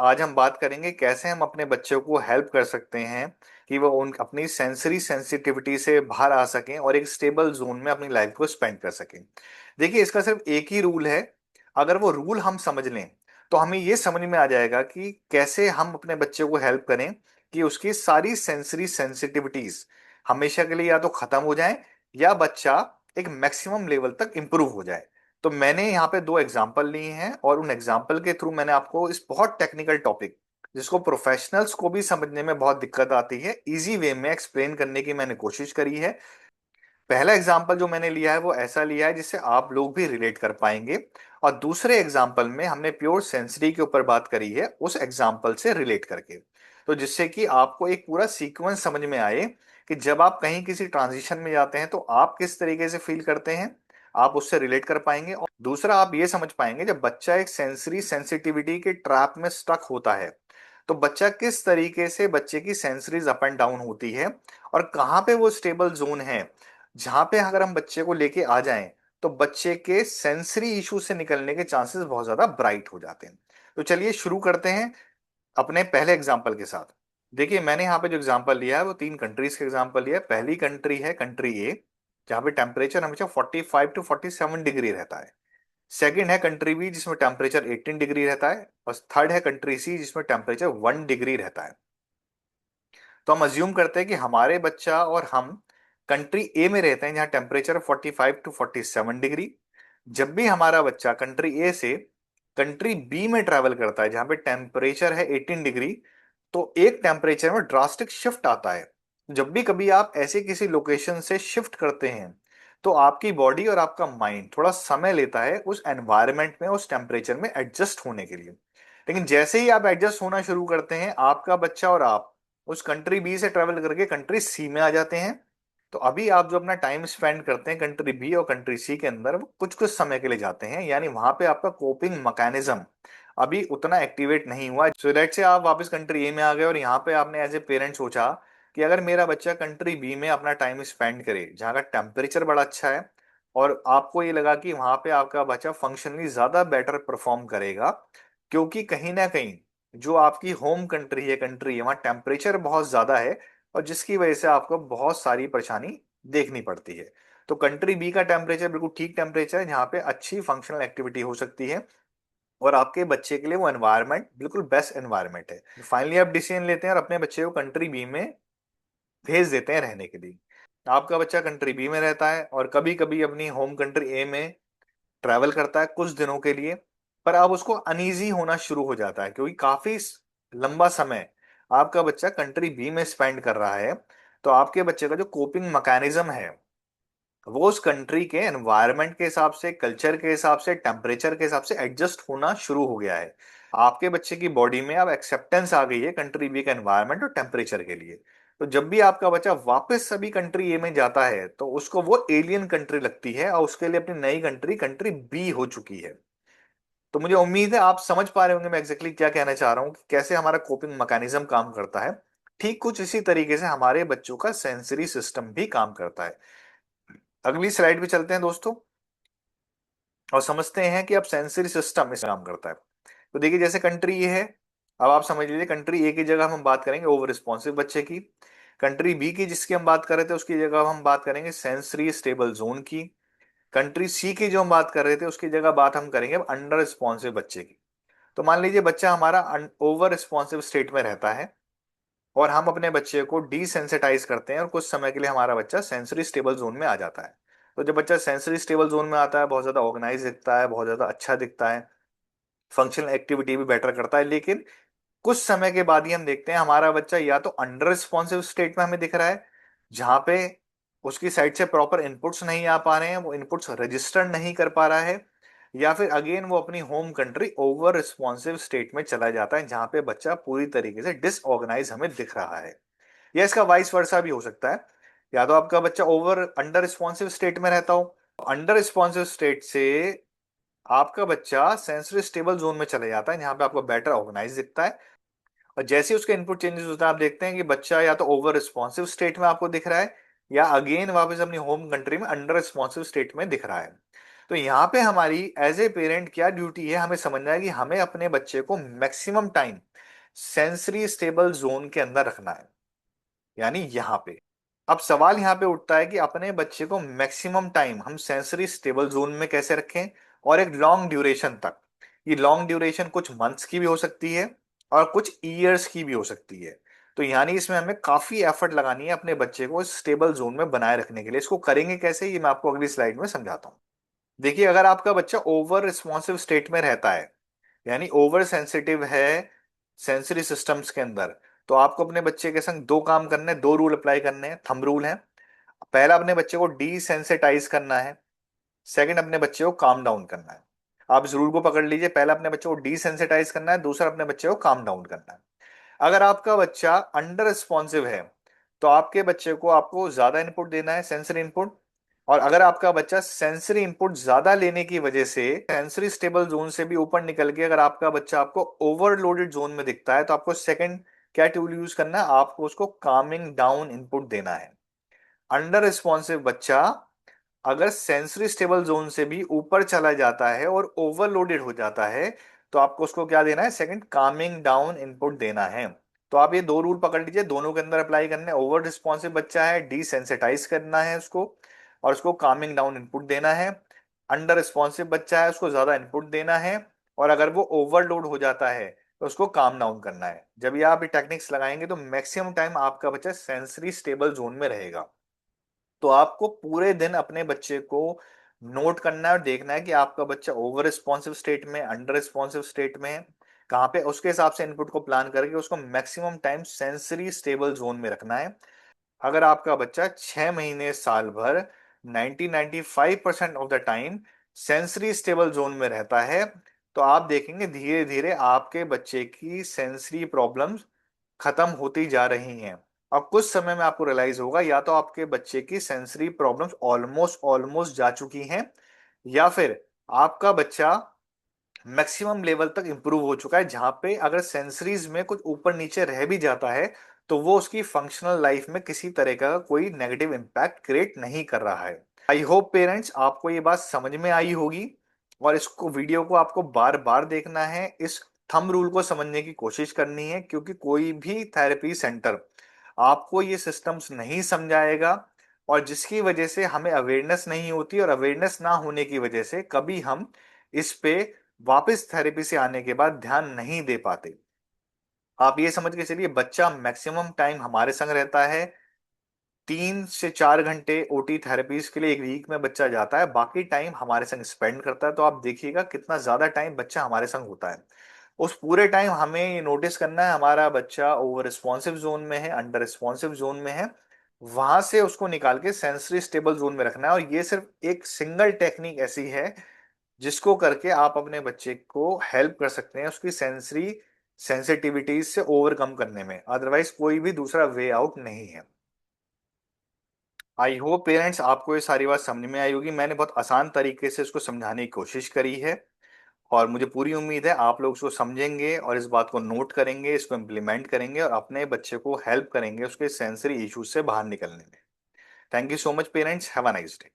आज हम बात करेंगे कैसे हम अपने बच्चों को हेल्प कर सकते हैं कि वो उन अपनी सेंसरी सेंसिटिविटी से बाहर आ सकें और एक स्टेबल जोन में अपनी लाइफ को स्पेंड कर सकें। देखिए, इसका सिर्फ एक ही रूल है। अगर वो रूल हम समझ लें तो हमें ये समझ में आ जाएगा कि कैसे हम अपने बच्चे को हेल्प करें कि उसकी सारी सेंसरी सेंसिटिविटीज हमेशा के लिए या तो खत्म हो जाए या बच्चा एक मैक्सिमम लेवल तक इंप्रूव हो जाए। तो मैंने यहाँ पे दो एग्जाम्पल लिए हैं और उन एग्जाम्पल के थ्रू मैंने आपको इस बहुत टेक्निकल टॉपिक जिसको प्रोफेशनल्स को भी समझने में बहुत दिक्कत आती है इजी वे में एक्सप्लेन करने की मैंने कोशिश करी है। पहला एग्जाम्पल जो मैंने लिया है वो ऐसा लिया है जिससे आप लोग भी रिलेट कर पाएंगे, और दूसरे एग्जाम्पल में हमने प्योर सेंसरी के ऊपर बात करी है उस एग्जाम्पल से रिलेट करके। तो जिससे कि आपको एक पूरा सीक्वेंस समझ में आए कि जब आप कहीं किसी ट्रांजिशन में जाते हैं तो आप किस तरीके से फील करते हैं, आप उससे रिलेट कर पाएंगे। और दूसरा, आप ये समझ पाएंगे जब बच्चा एक सेंसरी सेंसिटिविटी के ट्रैप में स्टक होता है तो बच्चा किस तरीके से बच्चे की सेंसरीज अप एंड डाउन होती है और कहाँ पे वो स्टेबल जोन है जहां पे अगर हम बच्चे को लेके आ जाएं तो बच्चे के सेंसरी इशू से निकलने के चांसेस बहुत ज्यादा ब्राइट हो जाते हैं। तो चलिए शुरू करते हैं अपने पहले एग्जाम्पल के साथ। देखिए, मैंने यहाँ पे जो एग्जाम्पल लिया है वो तीन कंट्रीज का एग्जाम्पल लिया है। पहली कंट्री है कंट्री ए, जहाँ पे टेम्परेचर हमेशा 45 to 47 डिग्री रहता है। सेकंड है कंट्री बी जिसमें टेम्परेचर 18 डिग्री रहता है, और थर्ड है कंट्री सी जिसमें टेम्परेचर 1 डिग्री रहता है। तो हम अज्यूम करते हैं कि हमारे बच्चा और हम कंट्री ए में रहते हैं जहां टेम्परेचर 45 to 47 डिग्री। जब भी हमारा बच्चा कंट्री ए से कंट्री बी में ट्रेवल करता है जहां पे टेम्परेचर है 18 डिग्री, तो एक टेम्परेचर में ड्रास्टिक शिफ्ट आता है। जब भी कभी आप ऐसे किसी लोकेशन से शिफ्ट करते हैं तो आपकी बॉडी और आपका माइंड थोड़ा समय लेता है उस एनवायरनमेंट में उस टेम्परेचर में एडजस्ट होने के लिए। लेकिन जैसे ही आप एडजस्ट होना शुरू करते हैं आपका बच्चा और आप उस कंट्री बी से ट्रेवल करके कंट्री सी में आ जाते हैं। तो अभी आप जो अपना टाइम स्पेंड करते हैं कंट्री बी और कंट्री सी के अंदर वो कुछ कुछ समय के लिए जाते हैं, यानी वहां पे आपका कोपिंग मैकेनिज्म अभी उतना एक्टिवेट नहीं हुआ। सो लेट्स से आप वापस कंट्री ए में आ गए और यहाँ पे आपने एज ए पेरेंट सोचा कि अगर मेरा बच्चा कंट्री बी में अपना टाइम स्पेंड करे जहाँ का टेम्परेचर बड़ा अच्छा है, और आपको ये लगा कि वहां पे आपका बच्चा फंक्शनली ज्यादा बेटर परफॉर्म करेगा क्योंकि कहीं ना कहीं जो आपकी होम कंट्री है वहाँ टेम्परेचर बहुत ज्यादा है और जिसकी वजह से आपको बहुत सारी परेशानी देखनी पड़ती है। तो कंट्री बी का टेम्परेचर बिल्कुल ठीक टेम्परेचर है जहाँ पे अच्छी फंक्शनल एक्टिविटी हो सकती है और आपके बच्चे के लिए वो एनवायरनमेंट बिल्कुल बेस्ट एनवायरनमेंट है। फाइनली आप डिसीजन लेते हैं और अपने बच्चे को कंट्री बी में भेज देते हैं रहने के लिए। आपका बच्चा कंट्री बी में रहता है और कभी कभी अपनी होम कंट्री ए में ट्रैवल करता है कुछ दिनों के लिए। पर अब उसको अनईजी होना शुरू हो जाता है क्योंकि काफी लंबा समय आपका बच्चा कंट्री बी में स्पेंड कर रहा है। तो आपके बच्चे का जो कोपिंग मैकेनिज्म है वो उस कंट्री के एनवायरनमेंट के हिसाब से, कल्चर के हिसाब से, टेम्परेचर के हिसाब से एडजस्ट होना शुरू हो गया है। आपके बच्चे की बॉडी में अब एक्सेप्टेंस आ गई है कंट्री बी का एनवायरनमेंट और टेम्परेचर के लिए। तो जब भी आपका बच्चा वापस सभी कंट्री ए में जाता है तो उसको वो एलियन कंट्री लगती है और उसके लिए अपनी नई कंट्री कंट्री बी हो चुकी है। तो मुझे उम्मीद है आप समझ पा रहे होंगे मैं एग्जैक्टली क्या कहना चाह रहा हूँ कि कैसे हमारा कोपिंग मैकेनिज्म काम करता है। ठीक कुछ इसी तरीके से हमारे बच्चों का सेंसरी सिस्टम भी काम करता है। अगली स्लाइड पे चलते हैं दोस्तों और समझते हैं कि अब सेंसरी सिस्टम इस काम करता है। तो देखिए, जैसे कंट्री ये है, अब आप समझ लीजिए कंट्री ए की जगह हम बात करेंगे ओवर रिस्पॉन्सिव बच्चे की। कंट्री बी की जिसकी हम बात कर रहे थे उसकी जगह हम बात करेंगे सेंसरी स्टेबल जोन की। कंट्री सी की जो हम बात कर रहे थे उसकी जगह बात हम करेंगे अंडर रिस्पॉन्सिव बच्चे की। तो मान लीजिए बच्चा हमारा ओवर रिस्पॉन्सिव स्टेट में रहता है और हम अपने बच्चे को डिसेंसिटाइज करते हैं और कुछ समय के लिए हमारा बच्चा सेंसरी स्टेबल जोन में आ जाता है। तो जब बच्चा सेंसरी स्टेबल जोन में आता है बहुत ज्यादा ऑर्गेनाइज दिखता है, बहुत ज्यादा अच्छा दिखता है, फंक्शनल एक्टिविटी भी बेटर करता है। लेकिन कुछ समय के बाद ही हम देखते हैं हमारा बच्चा या तो अंडर रिस्पॉन्सिव स्टेट में हमें दिख रहा है जहां पे उसकी साइड से प्रॉपर इनपुट्स नहीं आ पा रहे हैं, वो इनपुट्स रजिस्टर नहीं कर पा रहा है, या फिर अगेन वो अपनी home country over responsive state में चला जाता है जहां पे बच्चा पूरी तरीके से डिसऑर्गेनाइज हमें दिख रहा है। या इसका वाइस वर्सा भी हो सकता है, या तो आपका बच्चा ओवर अंडर रिस्पॉन्सिव स्टेट में रहता हो, अंडर रिस्पॉन्सिव स्टेट से आपका बच्चा सेंसरी स्टेबल जोन में चले जाता है जहां पे आपको बेटर ऑर्गेनाइज दिखता है। और जैसे ही उसके इनपुट चेंजेस होता है आप देखते हैं कि बच्चा या तो ओवर रिस्पॉन्सिव स्टेट में आपको दिख रहा है या अगेन वापस अपनी होम कंट्री में अंडर रिस्पॉन्सिव स्टेट में दिख रहा है। तो यहाँ पे हमारी एज ए पेरेंट क्या ड्यूटी है, हमें समझना है कि हमें अपने बच्चे को maximum time sensory stable zone के अंदर रखना है, यानी यहाँ पे। अब सवाल यहाँ पे उठता है कि अपने बच्चे को मैक्सिमम टाइम हम सेंसरी स्टेबल जोन में कैसे रखें, और एक लॉन्ग ड्यूरेशन तक। ये लॉन्ग ड्यूरेशन कुछ मंथ्स की भी हो सकती है और कुछ ईयर्स की भी हो सकती है। तो यानी इसमें हमें काफी एफर्ट लगानी है अपने बच्चे को स्टेबल जोन में बनाए रखने के लिए। इसको करेंगे कैसे, ये मैं आपको अगली स्लाइड में समझाता हूँ। देखिए, अगर आपका बच्चा ओवर रिस्पॉन्सिव स्टेट में रहता है, यानी ओवर सेंसिटिव है सेंसरी सिस्टम्स के अंदर, तो आपको अपने बच्चे के संग दो काम करने हैं, दो रूल अप्लाई करने हैं, थंब रूल है। पहला, अपने बच्चे को डीसेंसिटाइज करना है। सेकंड, अपने बच्चे को काम डाउन करना है। आप इस रूल को पकड़ लीजिए, पहला अपने बच्चे को डीसेंसिटाइज करना है, दूसरा अपने बच्चे को काम डाउन करना है। अगर आपका बच्चा अंडर रिस्पॉन्सिव है, तो आपके बच्चे को आपको ज्यादा इनपुट देना है, सेंसरी इनपुट। और अगर आपका बच्चा सेंसरी इनपुट ज्यादा लेने की वजह से सेंसरी स्टेबल जोन से भी ऊपर निकल के अगर आपका बच्चा आपको ओवरलोडेड जोन में दिखता है, तो आपको सेकंड क्या टूल यूज करना है, आपको उसको कामिंग डाउन इनपुट देना है। अंडर रिस्पॉन्सिव बच्चा अगर सेंसरी स्टेबल जोन से भी ऊपर चला जाता है और ओवरलोडेड हो जाता है, तो आपको उसको क्या देना है, सेकंड कामिंग डाउन इनपुट देना है। तो आप ये दो रूल पकड़ लीजिए, दोनों के अंदर अप्लाई करने हैं। ओवर रिस्पॉन्सिव बच्चा है, डिसेंसिटाइज करना है उसको और उसको कामिंग डाउन इनपुट देना है। अंडर रिस्पॉन्सिव बच्चा है, उसको ज्यादा इनपुट देना है, और अगर वो ओवरलोड हो जाता है तो उसको काम डाउन करना है। जब ये आप ये टेक्निक्स लगाएंगे तो मैक्सिमम टाइम आपका बच्चा सेंसरी स्टेबल जोन में रहेगा। तो आपको पूरे दिन अपने बच्चे को नोट करना है और देखना है कि आपका बच्चा ओवर रिस्पॉन्सिव स्टेट में, अंडर रिस्पॉन्सिव स्टेट में है, कहाँ पे। उसके हिसाब से इनपुट को प्लान करके उसको maximum time sensory stable zone में रखना है। अगर आपका बच्चा 6 महीने साल भर 90-95% of the time sensory stable zone में रहता है, तो आप देखेंगे धीरे धीरे आपके बच्चे की सेंसरी प्रॉब्लम्स खत्म होती जा रही हैं। अब कुछ समय में आपको रियलाइज होगा, या तो आपके बच्चे की सेंसरी प्रॉब्लम्स ऑलमोस्ट ऑलमोस्ट जा चुकी हैं, या फिर आपका बच्चा मैक्सिमम लेवल तक इंप्रूव हो चुका है, जहां पे अगर सेंसरीज में कुछ ऊपर नीचे रह भी जाता है तो वो उसकी फंक्शनल लाइफ में किसी तरह का कोई नेगेटिव इम्पैक्ट क्रिएट नहीं कर रहा है। आई होप पेरेंट्स आपको ये बात समझ में आई होगी, और इसको वीडियो को आपको बार बार देखना है, इस थंब रूल को समझने की कोशिश करनी है, क्योंकि कोई भी थेरेपी सेंटर आपको ये सिस्टम्स नहीं समझाएगा, और जिसकी वजह से हमें अवेयरनेस नहीं होती, और अवेयरनेस ना होने की वजह से कभी हम इस पे वापस थेरेपी से आने के बाद ध्यान नहीं दे पाते। आप ये समझ के चलिए, बच्चा मैक्सिमम टाइम हमारे संग रहता है, 3 से 4 घंटे ओटी थेरेपीज के लिए एक वीक में बच्चा जाता है, बाकी टाइम हमारे संग स्पेंड करता है। तो आप देखिएगा कितना ज्यादा टाइम बच्चा हमारे संग होता है। उस पूरे टाइम हमें ये नोटिस करना है हमारा बच्चा ओवर रिस्पॉन्सिव जोन में है, अंडर रिस्पॉन्सिव जोन में है, वहां से उसको निकाल के सेंसरी स्टेबल जोन में रखना है। और ये सिर्फ एक सिंगल टेक्निक ऐसी है जिसको करके आप अपने बच्चे को हेल्प कर सकते हैं उसकी सेंसरी सेंसिटिविटीज से ओवरकम करने में, अदरवाइज कोई भी दूसरा वे आउट नहीं है। आई होप पेरेंट्स आपको ये सारी बात समझ में आई होगी। मैंने बहुत आसान तरीके से इसको समझाने की कोशिश करी है, और मुझे पूरी उम्मीद है आप लोग इसको समझेंगे और इस बात को नोट करेंगे, इसको इम्प्लीमेंट करेंगे और अपने बच्चे को हेल्प करेंगे उसके सेंसरी इश्यूज से बाहर निकलने में। Thank you so much parents, have a nice day.